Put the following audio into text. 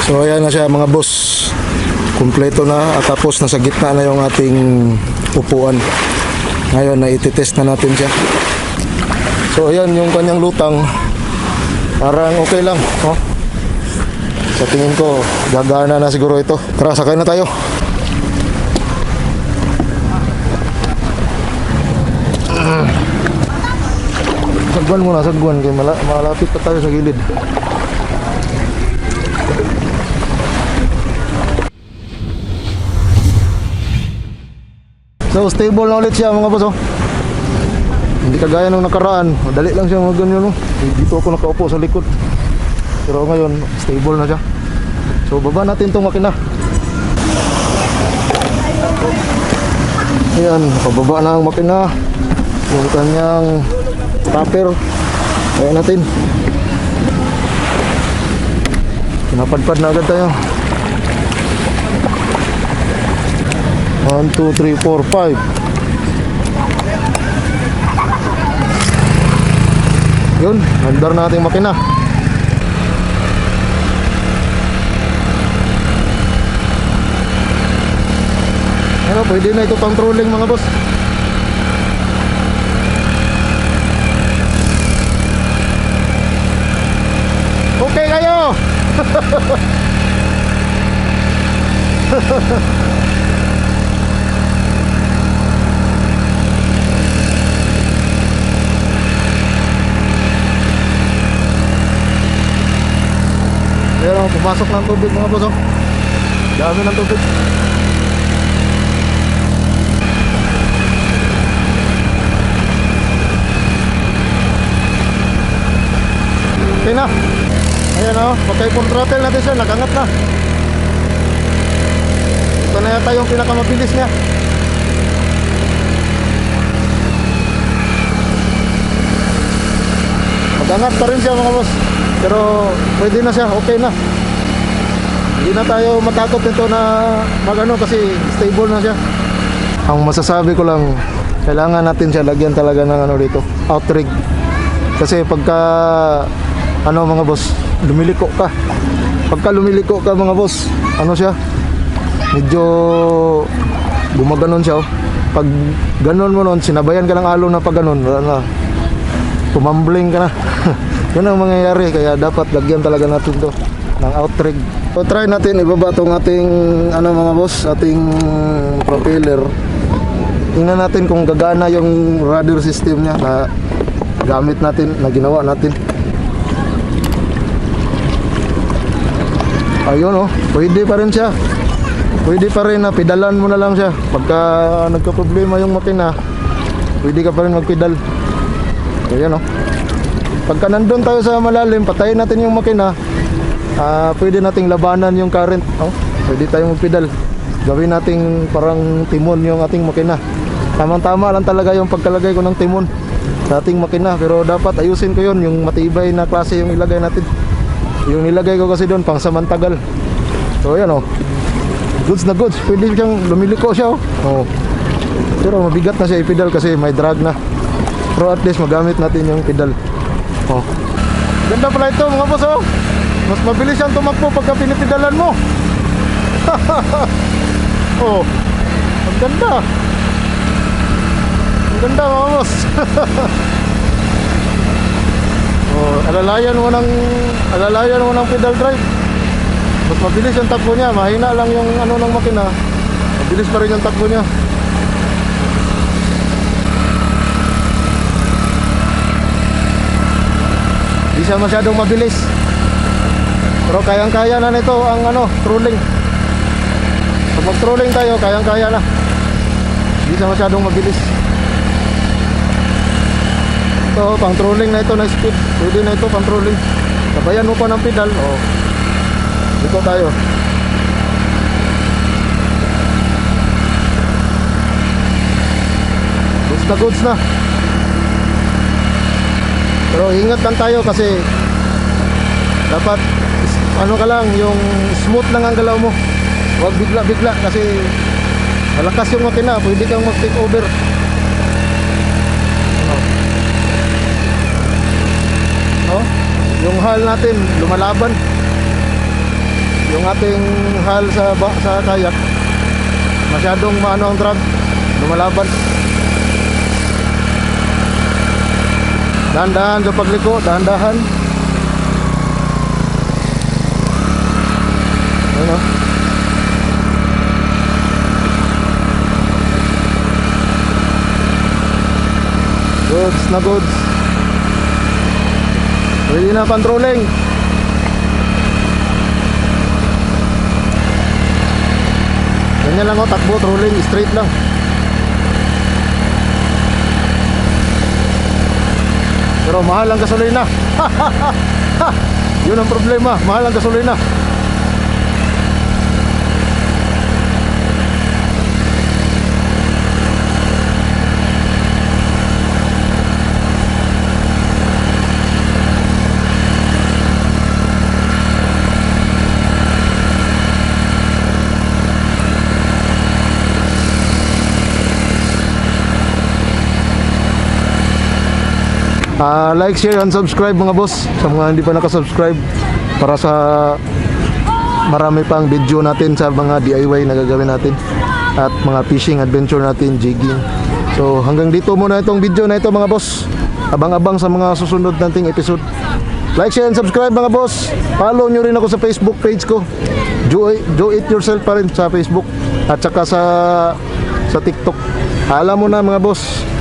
So ayan na siya mga boss, kumpleto na at tapos nasa gitna na yung ating upuan. Ngayon na ititest na natin siya. So ayan yung kanyang lutang, parang okay lang, oh. Sa tingin ko gagana na siguro ito. Tara, sakay na tayo. Sagwan muna, sagwan, kaya malapit pa tayo sa gilid. So stable na ulit siya mga boss, oh. Hindi kagaya nung nakaraan, madali lang siya mga ganyan, oh. Dito ako nakaupo sa likod. Pero ngayon stable na siya. So baba natin itong makina. Ayan, pababa na ang makina. Yung kanyang topper, kaya natin. Pinapadpad na agad tayo. 1, 2, 3, 4, 5. Yun, handar na ating makina. Ano, pwede na ito pang trolling mga boss. Okay kayo. Pero pumasok ng tubig mga boss, oh. Dami ng tubig. Okay na. Ayan, oh, pagkay full throttle natin siya, nakangat na. Ito na yata yung pinakamabilis niya. Magangat pa rin siya mga boss, pero pwede na siya, okay na. Hindi na tayo matakot nito na magano kasi stable na siya. Ang masasabi ko lang, kailangan natin siya lagyan talaga ng ano dito, outrigg. Kasi pagka ano mga boss, lumiliko ka. Pagka lumiliko ka mga boss, ano siya, medyo gumaganon siya, oh. Pag ganon mo nun, sinabayan ka ng alon na pag ganon, wala na, tumambling ka na. Yun ang mangyayari, kaya dapat lagyan talaga natin to ng outrigg. So try natin ibaba tong ating ano mga boss, ating propeller. Tingnan natin kung gagana yung rudder system niya na gamit natin, na ginawa natin. Ayun, oh, pwede pa rin siya. Pwede pa rin na pedalan mo na lang siya. Pagka nagka-problema yung makina, pwede ka pa rin magpedal. Ayan, oh. Pagka nandun tayo sa malalim, patayin natin yung makina, pwede nating labanan yung current, oh. Pwede tayong magpedal. Gawin nating parang timon yung ating makina. Tamang-tama lang talaga yung pagkalagay ko ng timon sa ating makina. Pero dapat ayusin ko yun, yung matibay na klase yung ilagay natin. Yung nilagay ko kasi doon pang samantagal. So ayan, oh, goods na goods. Pwede siyang lumiliko siya, oh. Oh. Pero mabigat na siya i-pedal kasi may drag na. Pero at least magamit natin yung pedal. Oh. Ganda pala ito mga boss, oh. Mas mabilis siyang tumakbo pagka pinipedalan mo. Oh. Ang ganda. Ang ganda mga boss. Oh, alalayan mo ng pedal drive. Mas mabilis yung takbo niya. Mahina lang yung ano ng makina, mabilis pa rin yung takbo niya. Hindi siya masyadong mabilis, pero kayang-kaya na nito ang ano, trolling. Pag mag-trolling tayo, kayang-kaya na. Hindi siya masyadong mabilis. Ito, pang trolling na ito na speed. Pwede na ito pang trolling. Sabayan mo pa ng pedal. Oh. Dito tayo. Goods na goods na. Pero ingat lang tayo kasi dapat ano ka lang, yung smooth lang ang galaw mo. Huwag bigla-bigla kasi malakas yung makina. Pwede kang mag-take over. Oh, yung hull natin lumalaban. Yung yung ating hal sa kayak, masyadong maano ang drag, lumalaban. Dahan-dahan sa pagliko, dahan-dahan. Ano? Goods na goods. Pwede na controlling. Ganyan lang o, takbo, trolling, straight lang. Pero mahal ang gasolina. Yun ang problema, mahal ang gasolina. Like, share, and subscribe mga boss sa mga hindi pa nakasubscribe para sa marami pang video natin sa mga DIY na gagawin natin at mga fishing adventure natin, jigging. So hanggang dito muna itong video na ito mga boss. Abang-abang sa mga susunod nating episode. Like, share, and subscribe mga boss. Follow nyo rin ako sa Facebook page ko, Do It Yourself pa rin sa Facebook at saka sa TikTok. Alam mo na mga boss.